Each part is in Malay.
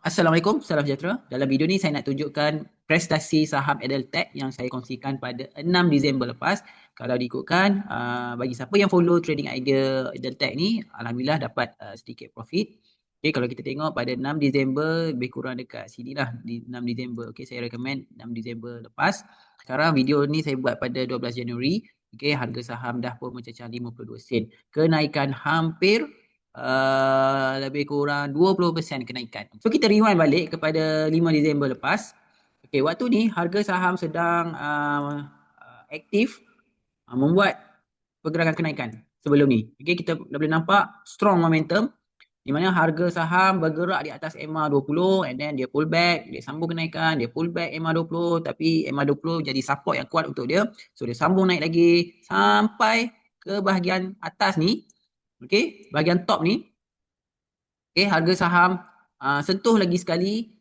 Assalamualaikum, salam sejahtera. Dalam video ni saya nak tunjukkan prestasi saham Edeltech yang saya kongsikan pada 6 Disember lepas. Kalau diikutkan, bagi siapa yang follow trading idea Edeltech ni, Alhamdulillah dapat sedikit profit. Okay, kalau kita tengok pada 6 Disember, lebih kurang dekat sini lah, di 6 Disember. Okay, saya recommend 6 Disember lepas. Sekarang video ni saya buat pada 12 Januari. Okay, harga saham dah pun mencecah 52 sen. Kenaikan hampir lebih kurang 20% kenaikan. So kita rewind balik kepada 5 Disember lepas. Okay, waktu ni harga saham sedang aktif membuat pergerakan kenaikan sebelum ni. Okay, kita dah boleh nampak strong momentum di mana harga saham bergerak di atas MA20 and then dia pull back, dia sambung kenaikan, dia pull back MA20 tapi MA20 jadi support yang kuat untuk dia. So dia sambung naik lagi sampai ke bahagian atas ni. Okey, bahagian top ni. Okey, harga saham sentuh lagi sekali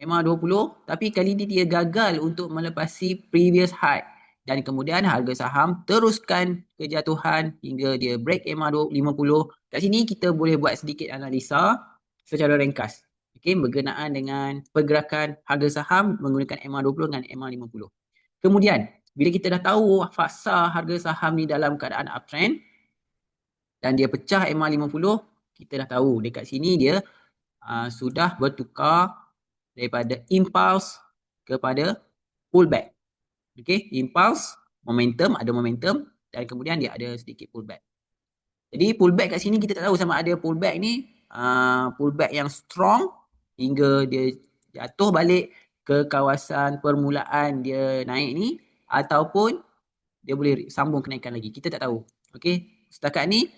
MA20 tapi kali ni dia gagal untuk melepasi previous high dan kemudian harga saham teruskan kejatuhan hingga dia break MA50. Kat sini kita boleh buat sedikit analisa secara ringkas. Okey, berkenaan dengan pergerakan harga saham menggunakan MA20 dengan MA50. Kemudian, bila kita dah tahu fasa harga saham ni dalam keadaan uptrend dan dia pecah MA50, kita dah tahu dekat sini dia sudah bertukar daripada impulse kepada pullback. Okay, impulse, ada momentum dan kemudian dia ada sedikit pullback. Jadi pullback kat sini kita tak tahu sama ada pullback ni pullback yang strong hingga dia jatuh balik ke kawasan permulaan dia naik ni ataupun dia boleh sambung kenaikan lagi. Kita tak tahu. Okay, setakat ni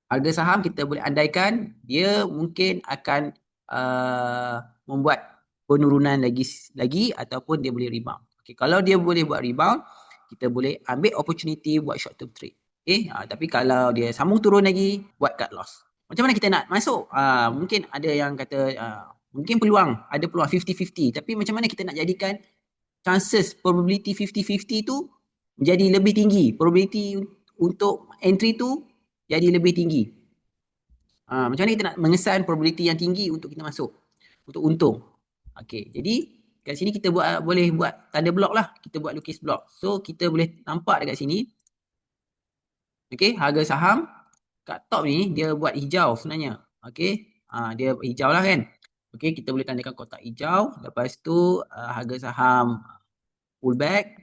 harga saham kita boleh andaikan dia mungkin akan membuat penurunan lagi ataupun dia boleh rebound. Okay, kalau dia boleh buat rebound, kita boleh ambil opportunity buat short term trade. Okay, tapi kalau dia sambung turun lagi, buat cut loss. Macam mana kita nak masuk? Mungkin ada yang kata mungkin ada peluang 50-50, tapi macam mana kita nak jadikan chances probability 50-50 tu menjadi lebih tinggi, probability untuk entry tu jadi lebih tinggi. Macam mana kita nak mengesan probability yang tinggi untuk kita masuk, untuk untung. Okey, jadi kat sini kita boleh buat tanda blok lah, kita buat lukis blok. So kita boleh nampak dekat sini. Okey, harga saham kat top ni dia buat hijau sebenarnya. Okey, dia hijau lah kan. Okey, kita boleh tandakan kotak hijau. Lepas tu harga saham pullback.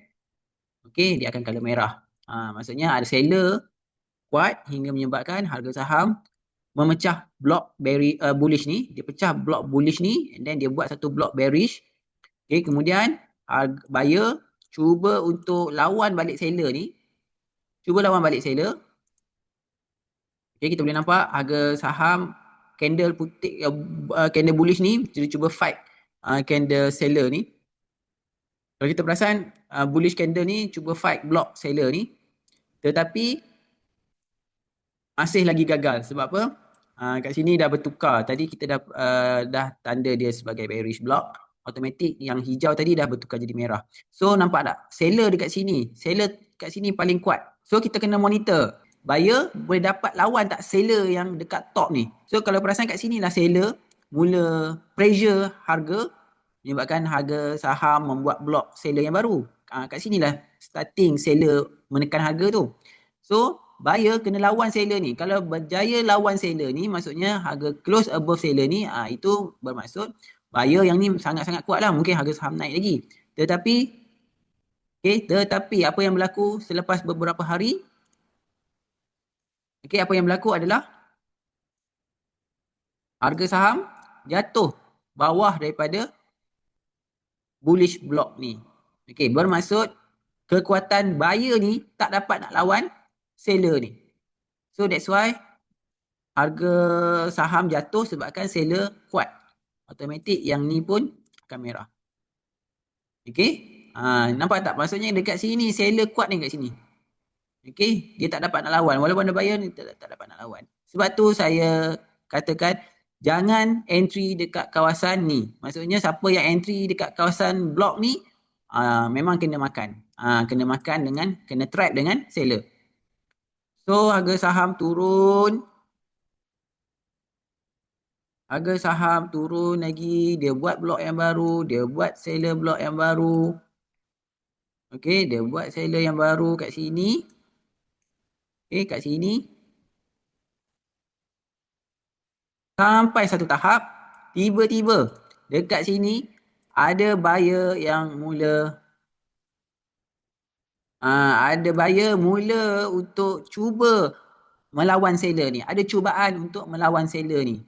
Okey, dia akan color merah. Maksudnya ada seller kuat hingga menyebabkan harga saham memecah blok bullish ni. Dia pecah blok bullish ni and then dia buat satu blok bearish. Okay, kemudian buyer cuba untuk lawan balik seller ni. Okay, kita boleh nampak harga saham candle putih, candle bullish ni dia cuba fight candle seller ni. Kalau kita perasan bullish candle ni cuba fight blok seller ni, tetapi masih lagi gagal. Sebab apa? Kat sini dah bertukar. Tadi kita dah tanda dia sebagai bearish block. Automatik yang hijau tadi dah bertukar jadi merah. So nampak tak? Seller dekat sini. Seller kat sini paling kuat. So kita kena monitor. Buyer boleh dapat lawan tak seller yang dekat top ni. So kalau perasan kat sini lah seller mula pressure harga menyebabkan harga saham membuat blok seller yang baru. Kat sinilah starting seller menekan harga tu. So buyer kena lawan seller ni. Kalau berjaya lawan seller ni, maksudnya harga close above seller ni, itu bermaksud buyer yang ni sangat-sangat kuat lah. Mungkin harga saham naik lagi. Tetapi apa yang berlaku selepas beberapa hari? Okay, apa yang berlaku adalah harga saham jatuh bawah daripada bullish block ni. Okay, bermaksud kekuatan buyer ni tak dapat nak lawan seller ni. So that's why harga saham jatuh sebabkan seller kuat. Automatik yang ni pun akan merah. Okay. Nampak tak? Maksudnya dekat sini seller kuat ni kat sini. Okay. Dia tak dapat nak lawan. Walaupun ada buyer ni tak dapat nak lawan. Sebab tu saya katakan jangan entry dekat kawasan ni. Maksudnya siapa yang entry dekat kawasan blok ni memang kena makan. Kena trap dengan seller. So harga saham turun. Harga saham turun lagi, dia buat blok yang baru, dia buat seller blok yang baru. Okey, dia buat seller yang baru kat sini. Okey, kat sini. Sampai satu tahap, tiba-tiba dekat sini ada buyer yang ada buyer mula untuk cuba melawan seller ni. Ada cubaan untuk melawan seller ni.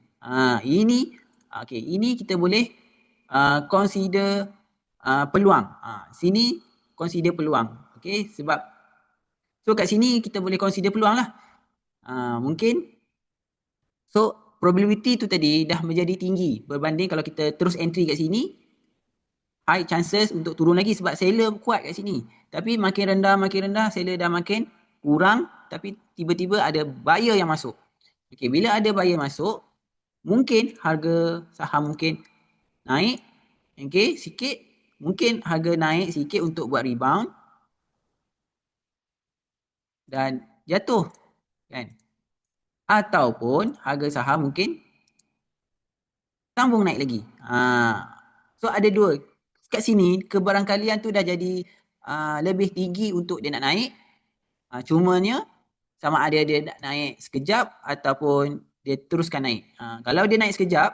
Ini kita boleh consider peluang. Sini consider peluang. Okey, sebab so kat sini kita boleh consider peluang lah. Mungkin so probability tu tadi dah menjadi tinggi berbanding kalau kita terus entry kat sini, high chances untuk turun lagi sebab seller kuat kat sini. Tapi makin rendah seller dah makin kurang, tapi tiba-tiba ada buyer yang masuk. Okey, bila ada buyer masuk, mungkin harga saham mungkin naik, okey, sikit, mungkin harga naik sikit untuk buat rebound dan jatuh, kan? Ataupun harga saham mungkin sambung naik lagi. So ada dua. Kat sini kebarangkalian tu dah jadi lebih tinggi untuk dia nak naik. Cumanya sama ada dia nak naik sekejap ataupun dia teruskan naik. Kalau dia naik sekejap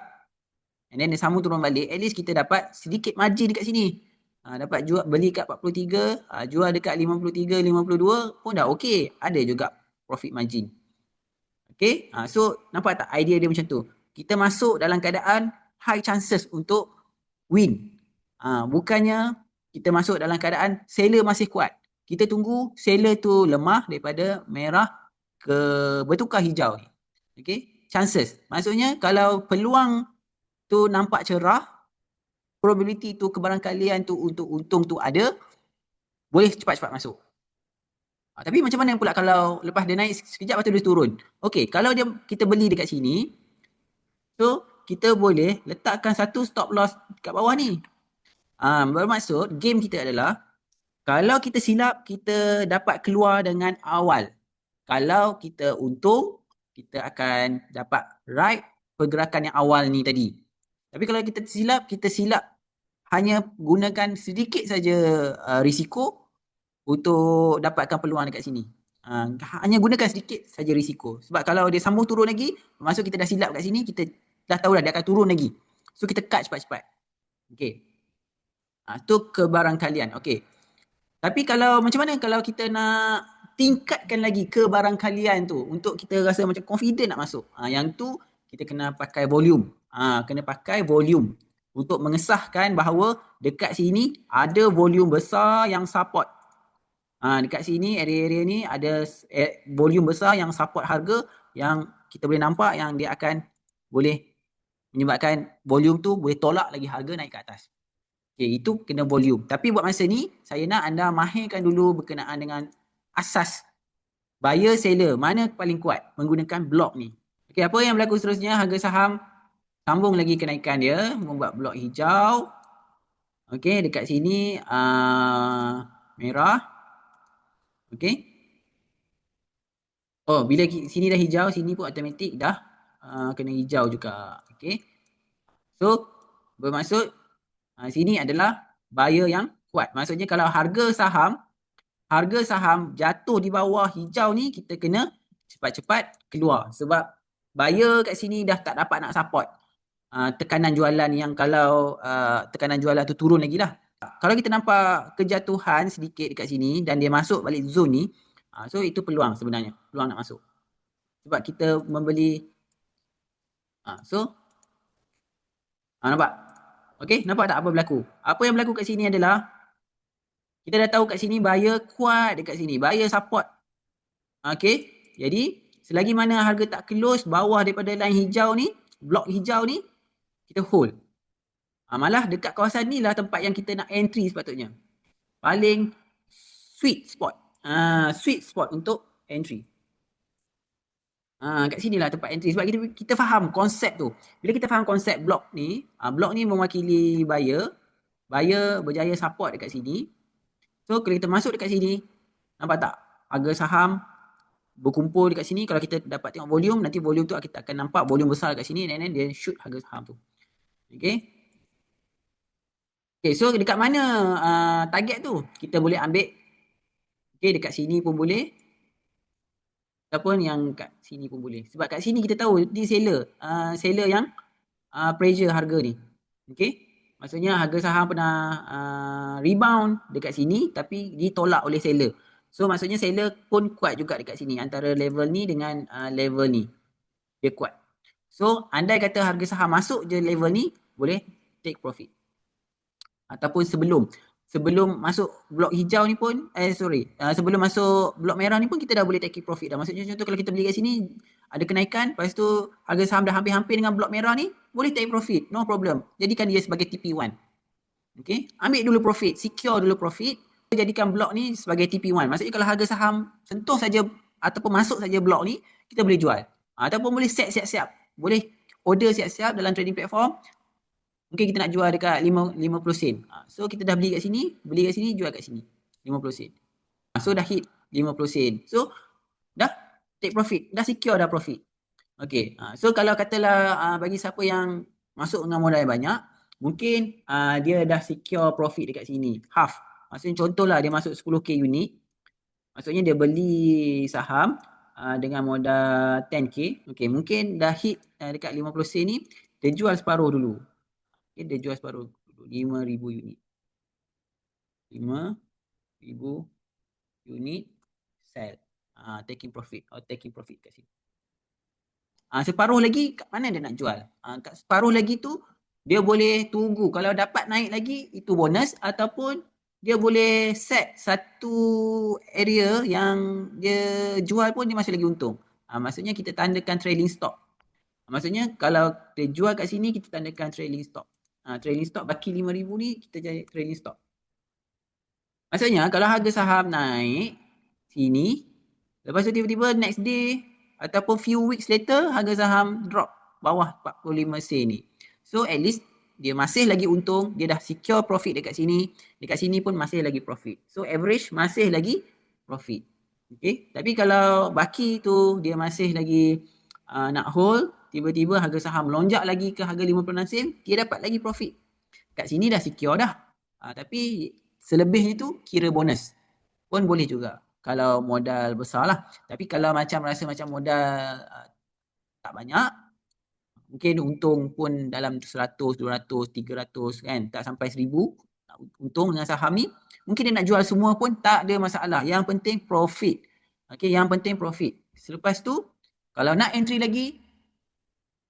and then dia sambung turun balik, at least kita dapat sedikit margin dekat sini. Dapat jual beli kat 43, jual dekat 53, 52 pun dah okey. Ada juga profit margin. Okay, so nampak tak idea dia macam tu? Kita masuk dalam keadaan high chances untuk win. Bukannya kita masuk dalam keadaan seller masih kuat. Kita tunggu seller tu lemah daripada merah ke bertukar hijau ni. Okay, chances. Maksudnya kalau peluang tu nampak cerah, probability tu kebarangkalian tu untuk untung tu ada, boleh cepat-cepat masuk. Tapi macam mana pula kalau lepas dia naik sekejap lepas tu dia turun? Okey, kalau kita beli dekat sini, so kita boleh letakkan satu stop loss kat bawah ni. Bermaksud game kita adalah kalau kita silap, kita dapat keluar dengan awal. Kalau kita untung, kita akan dapat right pergerakan yang awal ni tadi. Tapi kalau kita silap hanya gunakan sedikit saja risiko untuk dapatkan peluang dekat sini. Hanya gunakan sedikit saja risiko. Sebab kalau dia sambung turun lagi, maksud kita dah silap kat sini, kita dah tahu dah dia akan turun lagi. So kita cut cepat-cepat. Okey. Tu kebarangkalian. Okey. Tapi kalau macam mana kalau kita nak tingkatkan lagi kebarangkalian tu untuk kita rasa macam confident nak masuk. Yang tu kita kena pakai volume. Kena pakai volume untuk mengesahkan bahawa dekat sini ada volume besar yang support. Dekat sini area-area ni ada volume besar yang support harga yang kita boleh nampak yang dia akan boleh menyebabkan volume tu boleh tolak lagi harga naik ke atas. Okay, itu kena volume. Tapi buat masa ni, saya nak anda mahirkan dulu berkenaan dengan asas buyer seller. Mana paling kuat menggunakan blok ni. Okay, apa yang berlaku seterusnya? Harga saham sambung lagi kenaikan dia. Membuat blok hijau. Okay, dekat sini merah. Okay. Oh, bila sini dah hijau, sini pun automatik dah kena hijau juga. Okay. So, bermaksud sini adalah buyer yang kuat. Maksudnya kalau harga saham jatuh di bawah hijau ni, kita kena cepat-cepat keluar. Sebab buyer kat sini dah tak dapat nak support tekanan jualan yang kalau tekanan jualan tu turun lagi lah. Kalau kita nampak kejatuhan sedikit dekat sini dan dia masuk balik zone ni, so itu peluang sebenarnya. Peluang nak masuk. Sebab kita membeli. Nampak? Okay, nampak tak apa berlaku? Apa yang berlaku kat sini adalah kita dah tahu kat sini buyer kuat dekat sini. Buyer support. Okay, jadi selagi mana harga tak close bawah daripada line hijau ni, blok hijau ni, kita hold. Malah dekat kawasan ni lah tempat yang kita nak entry sepatutnya. Paling sweet spot. Sweet spot untuk entry. Kat sini lah tempat entry. Sebab kita faham konsep tu. Bila kita faham konsep blok ni mewakili buyer. Buyer berjaya support dekat sini. So kalau kita masuk dekat sini, nampak tak? Harga saham berkumpul dekat sini. Kalau kita dapat tengok volume, nanti volume tu kita akan nampak volume besar dekat sini, dan dia shoot harga saham tu. Okay. Okay, so dekat mana target tu? Kita boleh ambil, okay, dekat sini pun boleh, ataupun yang kat sini pun boleh. Sebab kat sini kita tahu dia seller yang pressure harga ni. Okay. Maksudnya harga saham pernah rebound dekat sini tapi ditolak oleh seller. So maksudnya seller pun kuat juga dekat sini, antara level ni dengan level ni. Dia kuat. So andai kata harga saham masuk je level ni, boleh take profit. Ataupun sebelum masuk blok hijau ni pun sebelum masuk blok merah ni pun kita dah boleh take profit dah. Maksudnya contoh kalau kita beli kat sini ada kenaikan, lepas tu harga saham dah hampir-hampir dengan blok merah ni, boleh take profit, no problem. Jadikan dia sebagai TP1. Okay, ambil dulu profit, secure dulu profit, jadikan blok ni sebagai TP1. Maksudnya kalau harga saham sentuh saja ataupun masuk saja blok ni, kita boleh jual. Ataupun boleh set siap-siap, boleh order siap-siap dalam trading platform. Mungkin kita nak jual dekat 50 sen. So kita dah beli kat sini, jual kat sini 50 sen. So dah hit 50 sen. So dah take profit, dah secure dah profit. Okay, so kalau katalah bagi siapa yang masuk dengan modal yang banyak, mungkin dia dah secure profit dekat sini, half. Maksudnya contohlah dia masuk 10k unit, maksudnya dia beli saham dengan modal 10k. Okay, mungkin dah hit dekat 50 sen ni, dia jual separuh dulu. Okay, dia jual separuh dulu, 5,000 unit. 5,000 unit sell. Taking profit kat sini. Separuh lagi kat mana dia nak jual? Kat separuh lagi tu dia boleh tunggu, kalau dapat naik lagi itu bonus, ataupun dia boleh set satu area yang dia jual pun dia masih lagi untung. Maksudnya kita tandakan trailing stop. Maksudnya kalau dia jual kat sini, kita tandakan trailing stop. Trailing stop baki 5,000 ni, kita jadi trailing stop. Maksudnya kalau harga saham naik sini, lepas tu tiba-tiba next day ataupun few weeks later harga saham drop bawah 45 sen ni. So at least dia masih lagi untung, dia dah secure profit dekat sini pun masih lagi profit. So average masih lagi profit. Okay, tapi kalau baki tu dia masih lagi nak hold, tiba-tiba harga saham lonjak lagi ke harga 56 sen, dia dapat lagi profit. Kat sini dah secure dah. Tapi selebih itu kira bonus pun boleh juga kalau modal besar lah. Tapi kalau macam rasa macam modal tak banyak, mungkin untung pun dalam 100, 200, 300 kan, tak sampai 1,000 untung dengan saham ni, mungkin dia nak jual semua pun tak ada masalah. Yang penting profit. Okay, yang penting profit. Selepas tu kalau nak entry lagi,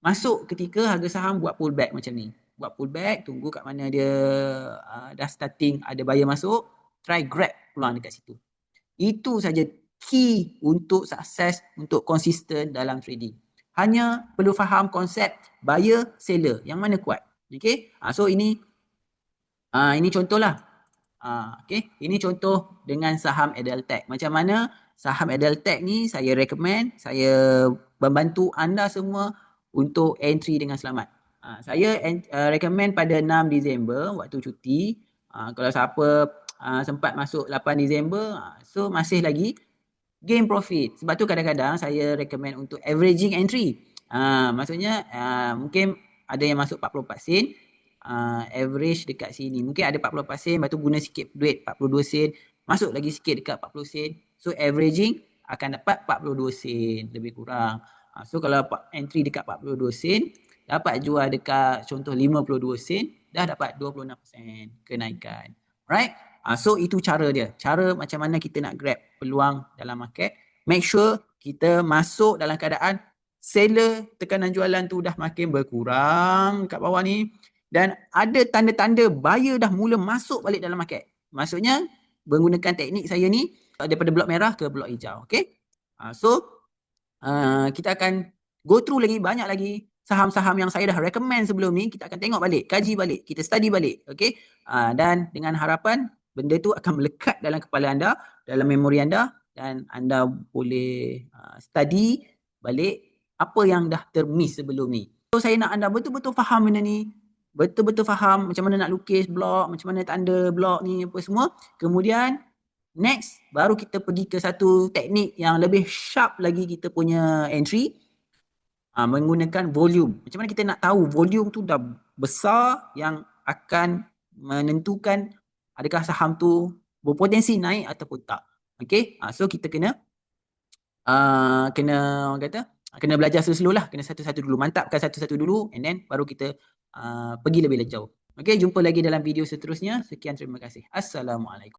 masuk ketika harga saham buat pullback macam ni. Buat pullback, tunggu kat mana dia dah starting ada buyer masuk, try grab peluang dekat situ. Itu saja key untuk sukses, untuk konsisten dalam trading. Hanya perlu faham konsep buyer, seller, yang mana kuat. Okay, so ini contohlah. Okay, ini contoh dengan saham Edeltech. Macam mana saham Edeltech ni saya recommend, saya membantu anda semua untuk entry dengan selamat. Saya recommend pada 6 Disember waktu cuti. Kalau siapa sempat masuk 8 Disember, so masih lagi gain profit. Sebab tu kadang-kadang saya recommend untuk averaging entry. Maksudnya mungkin ada yang masuk 44 sen, average dekat sini. Mungkin ada 44 sen, lepas tu guna sikit duit 42 sen, masuk lagi sikit dekat 40 sen. So averaging akan dapat 42 sen lebih kurang. So kalau entry dekat 42 sen, dapat jual dekat contoh 52 sen, dah dapat 26% kenaikan. Alright? So itu cara dia. Cara macam mana kita nak grab peluang dalam market. Make sure kita masuk dalam keadaan seller tekanan jualan tu dah makin berkurang kat bawah ni, dan ada tanda-tanda buyer dah mula masuk balik dalam market. Maksudnya menggunakan teknik saya ni daripada blok merah ke blok hijau. Okay? So kita akan go through lagi banyak lagi saham-saham yang saya dah recommend sebelum ni. Kita akan tengok balik, kaji balik, kita study balik. Okay? Dan dengan harapan benda tu akan melekat dalam kepala anda, dalam memori anda, dan anda boleh study balik apa yang dah termiss sebelum ni. So saya nak anda betul-betul faham benda ni, betul-betul faham macam mana nak lukis blok, macam mana tanda blok ni apa semua. Kemudian Next, baru kita pergi ke satu teknik yang lebih sharp lagi kita punya entry, menggunakan volume. Macam mana kita nak tahu volume tu dah besar yang akan menentukan adakah saham tu berpotensi naik ataupun tak. Okay, so kita kena orang kata kena belajar slow-slow lah, kena satu-satu dulu, mantapkan satu-satu dulu, and then baru kita pergi lebih jauh. Okay, jumpa lagi dalam video seterusnya. Sekian, terima kasih. Assalamualaikum.